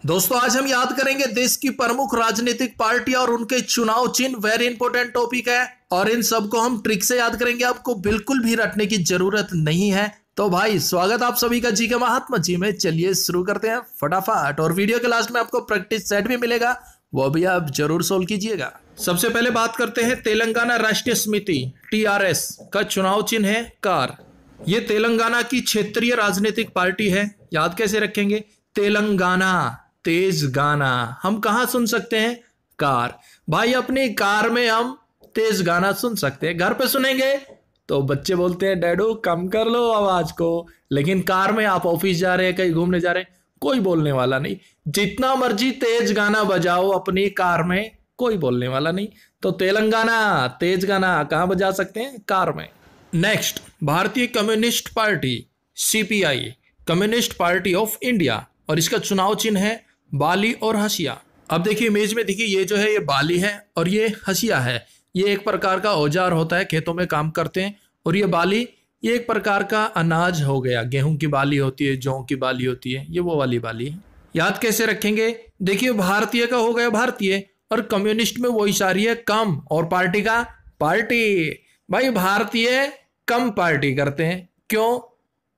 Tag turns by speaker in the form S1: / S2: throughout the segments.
S1: दोस्तों आज हम याद करेंगे देश की प्रमुख राजनीतिक पार्टी और उनके चुनाव चिन्ह। वेरी इंपॉर्टेंट टॉपिक है और इन सबको हम ट्रिक से याद करेंगे। आपको बिल्कुल भी रटने की जरूरत नहीं है। तो भाई स्वागत आप सभी का जी के महात्मा जी में। चलिए शुरू करते हैं फटाफट। और वीडियो के लास्ट में आपको प्रैक्टिस सेट भी मिलेगा, वो भी आप जरूर सोल्व कीजिएगा। सबसे पहले बात करते हैं तेलंगाना राष्ट्रीय समिति TRS का चुनाव चिन्ह है कार। ये तेलंगाना की क्षेत्रीय राजनीतिक पार्टी है। याद कैसे रखेंगे? तेलंगाना तेज गाना हम कहाँ सुन सकते हैं? कार। भाई अपनी कार में हम तेज गाना सुन सकते हैं। घर पे सुनेंगे तो बच्चे बोलते हैं डैडू कम कर लो आवाज को, लेकिन कार में आप ऑफिस जा रहे हैं, कहीं घूमने जा रहे हैं, कोई बोलने वाला नहीं। जितना मर्जी तेज गाना बजाओ अपनी कार में, कोई बोलने वाला नहीं। तो तेलंगाना तेज गाना कहाँ बजा सकते हैं? कार में। नेक्स्ट, भारतीय communist party CPI, communist party of India, और इसका चुनाव चिन्ह है बाली और हसिया। अब देखिए इमेज में देखिए, ये जो है ये बाली है और ये हसिया है। ये एक प्रकार का औजार होता है, खेतों में काम करते हैं। और ये बाली, ये एक प्रकार का अनाज हो गया। गेहूं की बाली होती है, जौ की बाली होती है, ये वो वाली बाली है। याद कैसे रखेंगे? देखिए भारतीय का हो गया भारतीय, और कम्युनिस्ट में वो इशारी है कम, और पार्टी का पार्टी। भाई भारतीय कम पार्टी करते हैं। क्यों?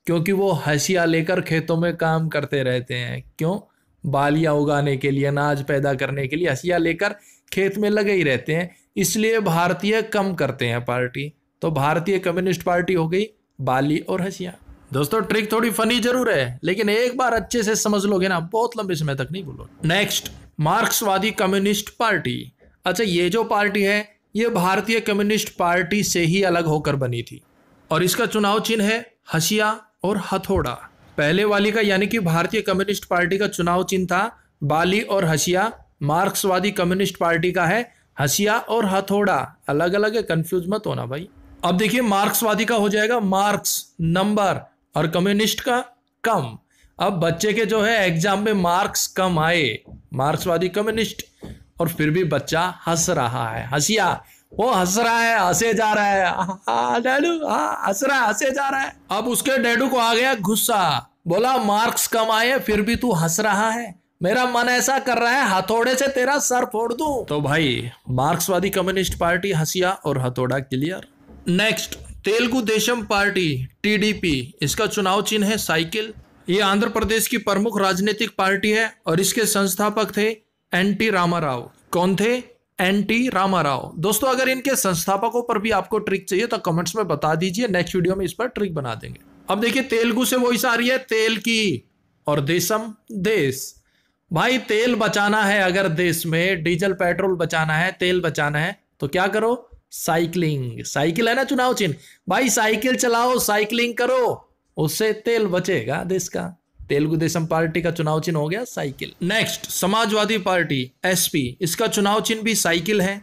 S1: क्योंकि वो हसिया लेकर खेतों में काम करते रहते हैं। क्यों? बालियां उगाने के लिए, अनाज पैदा करने के लिए हसिया लेकर खेत में लगे ही रहते हैं, इसलिए भारतीय कम करते हैं पार्टी। तो भारतीय कम्युनिस्ट पार्टी हो गई बाली और हसिया। दोस्तों ट्रिक थोड़ी फनी जरूर है, लेकिन एक बार अच्छे से समझ लोगे ना, बहुत लंबे समय तक नहीं बोलोगे। नेक्स्ट, मार्क्सवादी कम्युनिस्ट पार्टी। अच्छा, ये जो पार्टी है ये भारतीय कम्युनिस्ट पार्टी से ही अलग होकर बनी थी, और इसका चुनाव चिन्ह है हसिया और हथौड़ा। पहले वाली का यानी कि भारतीय कम्युनिस्ट पार्टी का चुनाव चिन्ह था बाली और हसिया। मार्क्सवादी कम्युनिस्ट पार्टी का है हसिया और हथौड़ा। अलग अलग है, कंफ्यूज मत होना भाई। अब देखिए मार्क्सवादी का हो जाएगा मार्क्स नंबर, और कम्युनिस्ट का कम। अब बच्चे के जो है एग्जाम में मार्क्स कम आए, मार्क्सवादी कम्युनिस्ट, और फिर भी बच्चा हंस रहा है। हसिया, वो हंस रहा है, हंसे जा रहा है, डैडू हंस रहा है, हंसे जा रहा है। अब उसके डैडू को आ गया गुस्सा, बोला मार्क्स कम आए फिर भी तू हंस रहा है, मेरा मन ऐसा कर रहा है हथौड़े से तेरा सर फोड़ दूं। तो भाई मार्क्सवादी कम्युनिस्ट पार्टी हसिया और हथौड़ा clear. Next, Telugu Desam party TDP, इसका चुनाव चिन्ह है साइकिल। ये आंध्र प्रदेश की प्रमुख राजनीतिक पार्टी है और इसके संस्थापक थे NT रामाराव। कौन थे? NT रामाराव। दोस्तों अगर इनके संस्थापकों पर भी आपको ट्रिक चाहिए तो कमेंट्स में बता दीजिए, नेक्स्ट वीडियो में इस पर ट्रिक बना देंगे। अब देखिए तेलुगु से वो इशारी है तेल की, और देशम देश। भाई तेल बचाना है, अगर देश में डीजल पेट्रोल बचाना है, तेल बचाना है, तो क्या करो? साइकिलिंग। साइकिल है ना चुनाव चिन्ह, भाई साइकिल चलाओ, साइकिलिंग करो, उससे तेल बचेगा देश का। तेलुगु देशम पार्टी का चुनाव चिन्ह हो गया cycle. Next, Samajwadi party SP, इसका चुनाव चिन्ह भी साइकिल है।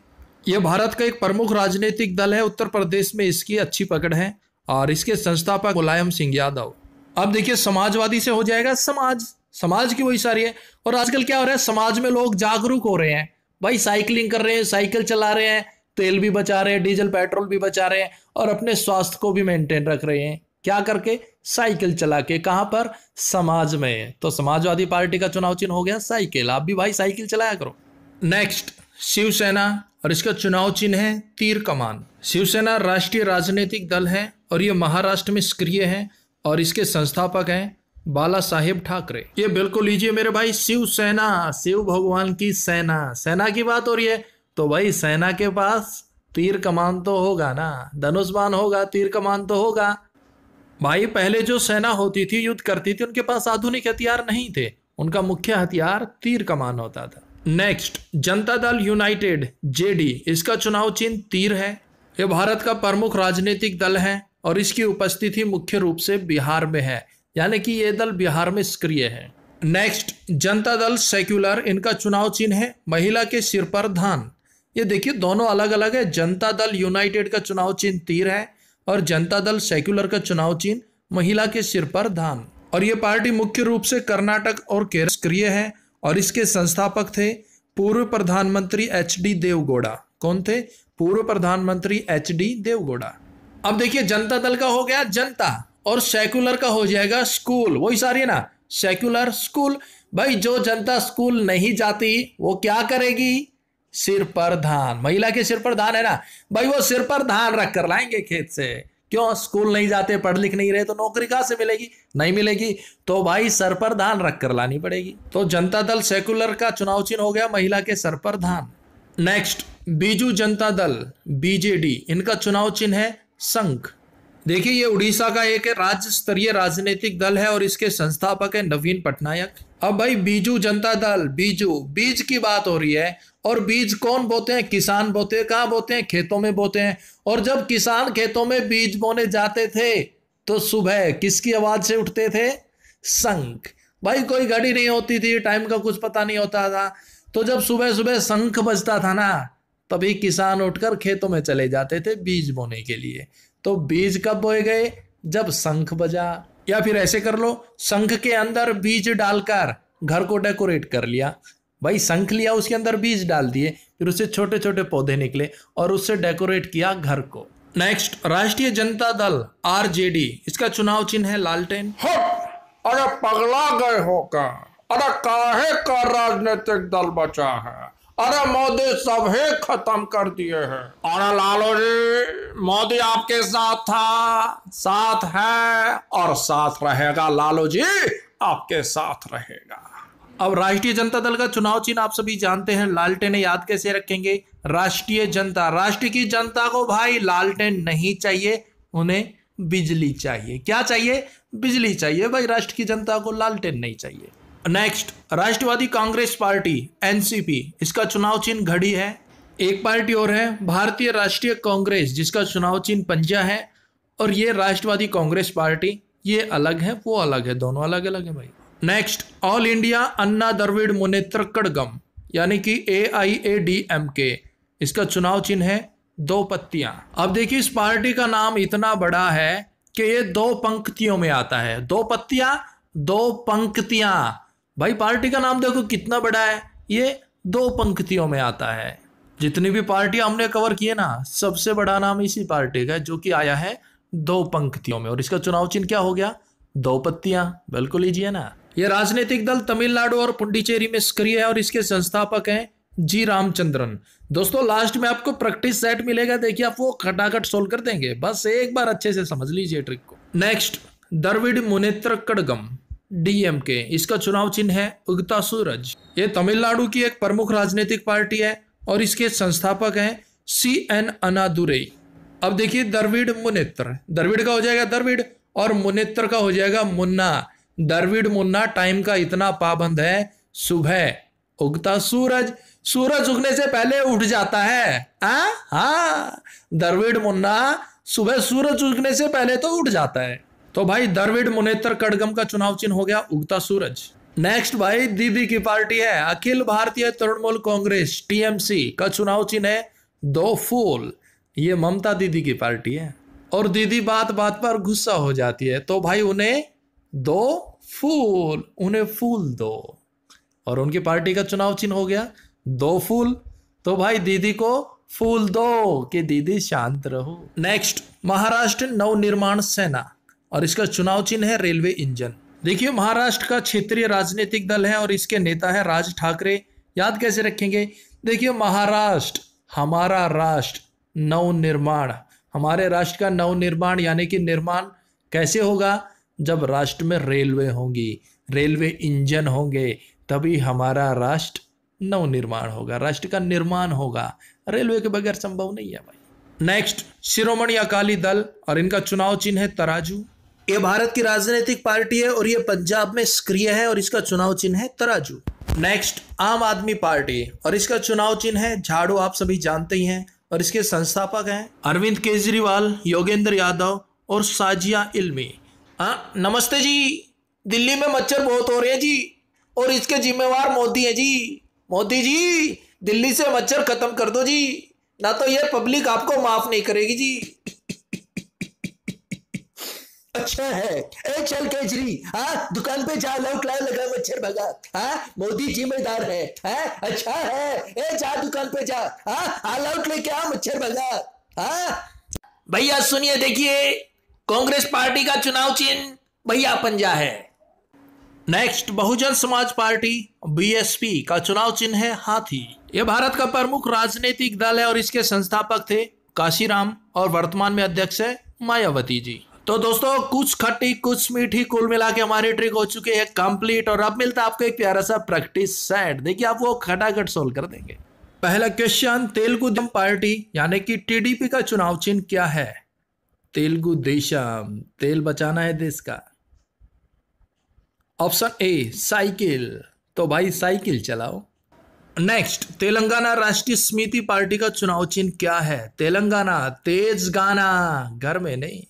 S1: यह भारत का एक प्रमुख राजनीतिक दल है। उत्तर प्रदेश में इसकी अच्छी पकड़ है और इसके संस्थापक मुलायम सिंह यादव। अब देखिए समाजवादी से हो जाएगा समाज। समाज की वही सारी है। और आजकल क्या हो रहा है, समाज में लोग जागरूक हो रहे हैं भाई, साइकिलिंग कर रहे हैं, साइकिल चला रहे हैं, तेल भी बचा रहे हैं, डीजल पेट्रोल भी बचा रहे हैं, और अपने स्वास्थ्य को भी मेंटेन रख रहे हैं। क्या करके? साइकिल चला के। कहां पर? समाज में। तो समाजवादी पार्टी का चुनाव चिन्ह हो गया साइकिल। आप भी भाई साइकिल चलाया करो। नेक्स्ट, शिवसेना, और इसका चुनाव चिन्ह है तीर कमान। शिवसेना राष्ट्रीय राजनीतिक दल है और ये महाराष्ट्र में सक्रिय है, और इसके संस्थापक हैं बाला साहेब ठाकरे। ये बिल्कुल लीजिए मेरे भाई, शिवसेना, शिव भगवान की सेना। सेना की बात हो रही है तो भाई सेना के पास तीर कमान तो होगा ना, धनुष बाण होगा, तीर कमान तो होगा। भाई पहले जो सेना होती थी, युद्ध करती थी, उनके पास आधुनिक हथियार नहीं थे, उनका मुख्य हथियार तीर कमान होता था। Next, Janata Dal United JD, इसका चुनाव चिन्ह तीर है। यह भारत का प्रमुख राजनीतिक दल है और इसकी उपस्थिति मुख्य रूप से बिहार में है, यानी कि यह दल बिहार में सक्रिय है। नेक्स्ट, जनता दल सेक्युलर, इनका चुनाव चिन्ह है महिला के सिर पर धान। ये देखिए दोनों अलग अलग है। जनता दल यूनाइटेड का चुनाव चिन्ह तीर है और जनता दल सेक्युलर का चुनाव चिन्ह महिला के सिर पर धान। और ये पार्टी मुख्य रूप से कर्नाटक और केरल सक्रिय है, और इसके संस्थापक थे पूर्व प्रधानमंत्री HD देवगौड़ा। कौन थे? पूर्व प्रधानमंत्री HD देवगौड़ा। अब देखिए जनता दल का हो गया जनता, और सेक्युलर का हो जाएगा स्कूल। वही सारी है ना, सेक्युलर स्कूल। भाई जो जनता स्कूल नहीं जाती वो क्या करेगी? सिर पर धान, महिला के सिर पर धान है ना भाई, वो सिर पर धान रख कर लाएंगे खेत से। क्यों? स्कूल नहीं जाते, पढ़ लिख नहीं रहे, तो नौकरी कहां से मिलेगी? नहीं मिलेगी, तो भाई सर पर धान रख कर लानी पड़ेगी। तो जनता दल सेकुलर का चुनाव चिन्ह हो गया महिला के सर पर धान। नेक्स्ट, बीजू जनता दल बीजेडी, इनका चुनाव चिन्ह है शंख। देखिए ये उड़ीसा का एक राज्य स्तरीय राजनीतिक दल है और इसके संस्थापक है नवीन पटनायक। अब भाई बीजू जनता दल, बीजू, बीज की बात हो रही है, और बीज कौन बोते हैं? किसान बोते हैं। कहाँ बोते हैं? खेतों में बोते हैं। और जब किसान खेतों में बीज बोने जाते थे तो सुबह किसकी आवाज से उठते थे? शंख। भाई कोई घड़ी नहीं होती थी, टाइम का कुछ पता नहीं होता था, तो जब सुबह सुबह शंख बजता था ना, तभी किसान उठकर खेतों में चले जाते थे बीज बोने के लिए। तो बीज कब बोए गए? जब शंख बजा। या फिर ऐसे कर लो, शंख के अंदर बीज डालकर घर को डेकोरेट कर लिया। भाई शंख लिया, उसके अंदर बीज डाल दिए, फिर उससे छोटे छोटे पौधे निकले और उससे डेकोरेट किया घर को। नेक्स्ट, राष्ट्रीय जनता दल आरजेडी, इसका चुनाव चिन्ह है लालटेन।
S2: अरे पगला गए हो क्या? अरे काहे का राजनीतिक दल बचा है? अरे मोदी सब ही खत्म कर दिए हैं। अरे लालू जी, मोदी आपके साथ था, साथ है और साथ रहेगा। लालू जी आपके साथ रहेगा।
S1: अब राष्ट्रीय जनता दल का चुनाव चिन्ह आप सभी जानते हैं, लालटेन। याद कैसे रखेंगे? राष्ट्रीय जनता, राष्ट्र की जनता को भाई लालटेन नहीं चाहिए, उन्हें बिजली चाहिए। क्या चाहिए? बिजली चाहिए भाई, राष्ट्र की जनता को लालटेन नहीं चाहिए। नेक्स्ट, राष्ट्रवादी कांग्रेस पार्टी एनसीपी, इसका चुनाव चिन्ह घड़ी है। एक पार्टी और है भारतीय राष्ट्रीय कांग्रेस, जिसका चुनाव चिन्ह पंजा है। और ये राष्ट्रवादी कांग्रेस पार्टी, ये अलग है, वो अलग है, दोनों अलग अलग है भाई। नेक्स्ट, ऑल इंडिया अन्ना द्रविड़ मुनेत्र कड़गम, यानी कि AIADMK, इसका चुनाव चिन्ह है दो पत्तियां। अब देखिए इस पार्टी का नाम इतना बड़ा है कि ये दो पंक्तियों में आता है। दो पत्तियां, दो पंक्तियां। भाई पार्टी का नाम देखो कितना बड़ा है, ये दो पंक्तियों में आता है। जितनी भी पार्टियां हमने कवर किए ना, सबसे बड़ा नाम इसी पार्टी का है, जो कि आया है दो पंक्तियों में। और इसका चुनाव चिन्ह क्या हो गया? दो पत्तियां। बिल्कुल ईजी है ना। यह राजनीतिक दल तमिलनाडु और पुडुचेरी में सक्रिय है और इसके संस्थापक हैं जी रामचंद्रन। दोस्तों लास्ट में आपको प्रैक्टिस सेट मिलेगा, देखिए आप वो खटाखट सोल्व कर देंगे, बस एक बार अच्छे से समझ लीजिए ट्रिक को। नेक्स्ट, द्रविड़ मुनेत्र कड़गम DMK, इसका चुनाव चिन्ह है उगता सूरज। ये तमिलनाडु की एक प्रमुख राजनीतिक पार्टी है और इसके संस्थापक हैं CN अन्नादुरई। अब देखिए द्रविड़ मुनेत्र, द्रविड़ का हो जाएगा द्रविड़ और मुनेत्र का हो जाएगा मुन्ना। द्रविड़ मुन्ना टाइम का इतना पाबंद है, सुबह उगता सूरज, सूरज उगने से पहले उठ जाता है। हाँ, द्रविड़ मुन्ना सुबह सूरज उगने से पहले तो उठ जाता है। तो भाई द्रविड़ मुनेत्र कड़गम का चुनाव चिन्ह हो गया उगता सूरज। नेक्स्ट भाई दीदी की पार्टी है अखिल भारतीय तृणमूल कांग्रेस TMC, का चुनाव चिन्ह है दो फूल। ये ममता दीदी की पार्टी है और दीदी बात बात पर गुस्सा हो जाती है, तो भाई उन्हें दो फूल, उन्हें फूल दो। और उनकी पार्टी का चुनाव चिन्ह हो गया दो फूल। तो भाई दीदी को फूल दो कि दीदी शांत रहो। नेक्स्ट, महाराष्ट्र नवनिर्माण सेना और इसका चुनाव चिन्ह है रेलवे इंजन। देखिए महाराष्ट्र का क्षेत्रीय राजनीतिक दल है और इसके नेता है राज ठाकरे। याद कैसे रखेंगे? देखिए महाराष्ट्र, हमारा राष्ट्र, नवनिर्माण, हमारे राष्ट्र का नवनिर्माण, यानी कि निर्माण कैसे होगा? जब राष्ट्र में रेलवे होंगी, रेलवे इंजन होंगे, तभी हमारा राष्ट्र नवनिर्माण होगा, राष्ट्र का निर्माण होगा। रेलवे के बगैर संभव नहीं है भाई। नेक्स्ट, शिरोमणि अकाली दल और इनका चुनाव चिन्ह है तराजू। ये भारत की राजनीतिक पार्टी है और ये पंजाब में सक्रिय है और इसका चुनाव चिन्ह है तराजू। नेक्स्ट, आम आदमी पार्टी और इसका चुनाव चिन्ह है झाड़ू, आप सभी जानते ही हैं। और इसके संस्थापक हैं अरविंद केजरीवाल, योगेंद्र यादव और साजिया इल्मी। नमस्ते जी, दिल्ली में मच्छर बहुत हो रहे हैं जी और इसके जिम्मेवार मोदी है जी। मोदी जी दिल्ली से मच्छर खत्म कर दो जी, ना तो ये पब्लिक आपको माफ नहीं करेगी जी।
S3: अच्छा है, ए चल केजरी, दुकान पे जा, लौट ला, लगा मच्छर भगा। मोदी जिम्मेदार है। अच्छा है, ए जा दुकान पे जा, लौट ले, क्या मच्छर भगा।
S1: भैया सुनिए, देखिए कांग्रेस पार्टी का चुनाव चिन्ह भैया पंजा है। Next, Bahujan Samaj party BSP का चुनाव चिन्ह है हाथी। यह भारत का प्रमुख राजनीतिक दल है और इसके संस्थापक थे काशीराम और वर्तमान में अध्यक्ष है मायावती जी। तो दोस्तों, कुछ खट्टी कुछ मीठी, कुल मिला के हमारे ट्रिक हो चुके हैं कंप्लीट। और अब मिलता है आपको एक प्यारा सा प्रैक्टिस सेट, देखिए आप वो खटाखट सोल्व कर देंगे। पहला क्वेश्चन, तेलुगु देशम पार्टी यानी कि टीडीपी का चुनाव चिन्ह क्या है? तेलुगु देशम, तेल बचाना है देश का। ऑप्शन ए साइकिल, तो भाई साइकिल चलाओ। नेक्स्ट, तेलंगाना राष्ट्रीय समिति पार्टी का चुनाव चिन्ह क्या है? तेलंगाना, तेज गाना, घर में नहीं।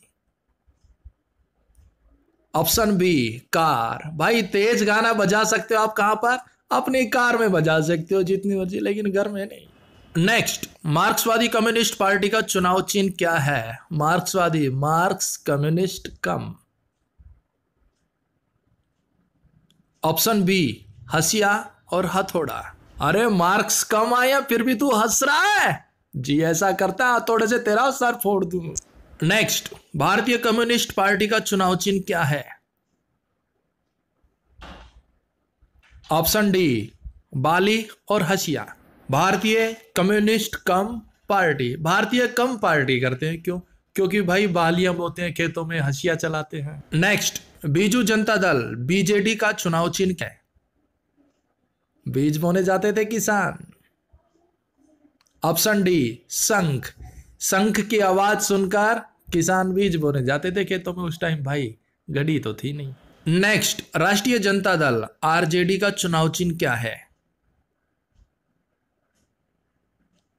S1: ऑप्शन बी कार, भाई तेज गाना बजा सकते हो आप कहां पर? अपनी कार में बजा सकते हो जितनी मर्जी, लेकिन घर में नहीं। नेक्स्ट, मार्क्सवादी कम्युनिस्ट पार्टी का चुनाव चिन्ह क्या है? मार्क्सवादी, मार्क्स, कम्युनिस्ट, कम। ऑप्शन बी हसिया और हथौड़ा। अरे मार्क्स कम आया फिर भी तू हंस रहा है जी, ऐसा करता है हथौड़े से तेरा सर फोड़ दूं। नेक्स्ट, भारतीय कम्युनिस्ट पार्टी का चुनाव चिन्ह क्या है? ऑप्शन डी बाली और हसिया। भारतीय कम्युनिस्ट कम पार्टी, भारतीय कम पार्टी करते हैं, क्यों? क्योंकि भाई बालियां बोते हैं खेतों में, हसिया चलाते हैं। नेक्स्ट, बीजू जनता दल बीजेडी का चुनाव चिन्ह क्या है? बीज बोने जाते थे किसान। ऑप्शन डी शंख, शंख की आवाज सुनकर किसान बीज बोने जाते थे खेतों में, उस टाइम भाई घड़ी तो थी नहीं। नेक्स्ट, राष्ट्रीय जनता दल आरजेडी का चुनाव चिन्ह क्या है?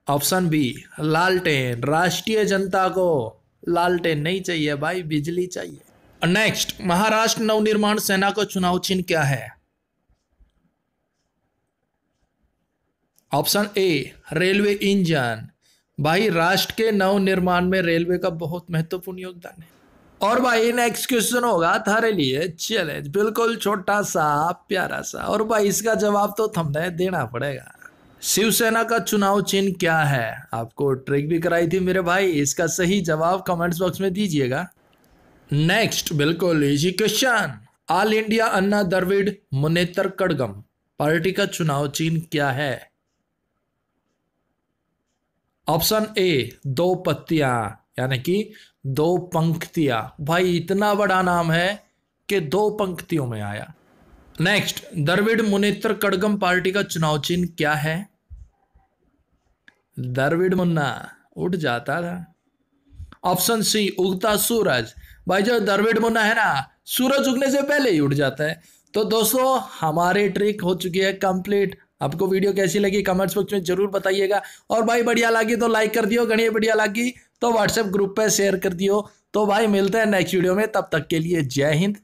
S1: ऑप्शन बी लालटेन, राष्ट्रीय जनता को लालटेन नहीं चाहिए भाई, बिजली चाहिए। नेक्स्ट, महाराष्ट्र नवनिर्माण सेना का चुनाव चिन्ह क्या है? ऑप्शन ए रेलवे इंजन, भाई राष्ट्र के नवनिर्माण में रेलवे का बहुत महत्वपूर्ण योगदान है। और भाई नेक्स्ट क्वेश्चन होगा थारे लिए चैलेंज, बिल्कुल छोटा सा प्यारा सा, और भाई इसका जवाब तो थंबनेल देना पड़ेगा। शिवसेना का चुनाव चिन्ह क्या है? आपको ट्रिक भी कराई थी मेरे भाई, इसका सही जवाब कमेंट्स बॉक्स में दीजिएगा। नेक्स्ट, बिल्कुल इजी क्वेश्चन, ऑल इंडिया अन्ना द्रविड़ मुनेत्र कड़गम पार्टी का चुनाव चिन्ह क्या है? ऑप्शन ए दो पत्तियां, यानी कि दो पंक्तियां, भाई इतना बड़ा नाम है कि दो पंक्तियों में आया। नेक्स्ट, द्रविड़ मुनेत्र कड़गम पार्टी का चुनाव चिन्ह क्या है? द्रविड़ मुन्ना उठ जाता था। ऑप्शन सी उगता सूरज, भाई जो द्रविड़ मुन्ना है ना, सूरज उगने से पहले ही उठ जाता है। तो दोस्तों, हमारी ट्रिक हो चुकी है कंप्लीट। आपको वीडियो कैसी लगी कमेंट्स बॉक्स में जरूर बताइएगा, और भाई बढ़िया लगी तो लाइक कर दियो, घनी बढ़िया लगी तो व्हाट्सएप ग्रुप पे शेयर कर दियो। तो भाई मिलते हैं नेक्स्ट वीडियो में, तब तक के लिए जय हिंद।